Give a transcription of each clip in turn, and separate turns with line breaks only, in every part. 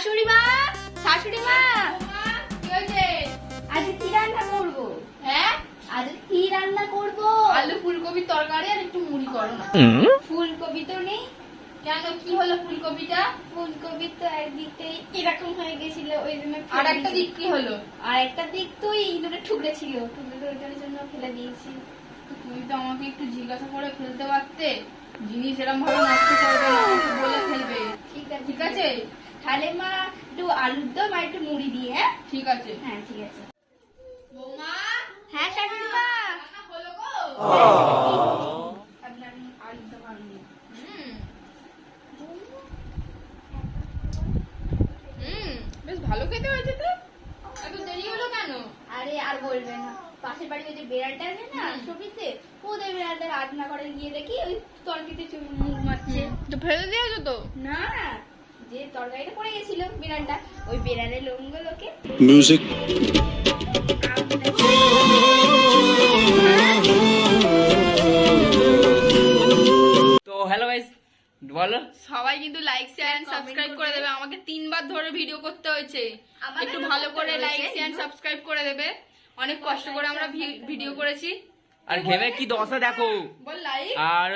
শাশুড়ি মা, শাশুড়ি মা,
কি হয়েছে?
আজ কি রান্না করব?
হ্যাঁ,
আজ কি রান্না করব?
আলু ফুলকপির তরকারি আর একটু মুড়ি করো না।
ফুলকপি তো নেই।
কেন, কি হলো ফুলকপিটা?
ফুলকপি তো একদিকটাই এরকম হয়ে গেছিল, ওই জন্য
আর একটা দিক কি হলো?
আর একটা দিক তো ইঁদুরে ঠুকরে ছিল, ঠুকরে ওইটার জন্য ফেলে দিয়েছি।
তুমি তো আমাকে একটু জিজ্ঞাসা করে ফেলতে পারতে। জিনিস এরকম ভাবে নষ্ট করবে না, আমাকে বলে ফেলবে।
ঠিক আছে,
ঠিক আছে?
তাহলে মা একটু আলুর দম আর একটু মুড়ি দিয়ে। হ্যাঁ
ঠিক আছে।
হ্যাঁ ঠিক আছে।
বৌমা,
হ্যাঁ শাশুড়ি মা,
রান্না হলো গো?
আপনার আলুর দম আলু দিয়ে।
হুম, বেশ ভালো খেতে হয়েছে তো। এত দেরি হলো কেন?
আরে আর বলবেন না, পাশের বাড়ি ওই যে বেড়ালটা আছে না
হুম।
শোপিসে, ওদের বেড়ালটা রান্না করে গিয়ে দেখি ওই তরকারিতে মুখ মারছে।
তো ফেলে দিয়েছো তো?
না, যে তরকারিটা পড়ে গেছিল বিড়ালটা, ওই বিড়ালের লোমগুলোকে
Music.
তো হ্যালো গাইস, বলো।
সবাই কিন্তু like share and
Comment
subscribe করে
করবে।
দেবে। আমাকে 3 বার ধরে ভিডিও করতে হয়েছে।
আমাদেরও
একটু ভালো
করতে
করে
হয়েছে।
লাইক শেয়ার এন্ড সাবস্ক্রাইব করে দেবে। অনেক কষ্ট করে আমরা ভিডিও করেছি।
আর ঘেমে কি দশা দেখো।
বল লাইক
আর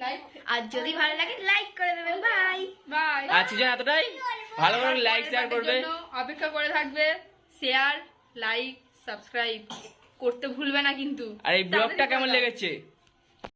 লাইক
আর যদি ভালো লাগে লাইক করে দেবেন। Bye
bye.
আজকে এতটাই ভালো করে লাইক শেয়ার করবে।
অপেক্ষা করে থাকবে। শেয়ার লাইক সাবস্ক্রাইব করতে ভুলবে না কিন্তু।
আর এই ব্লগটা কেমন লেগেছে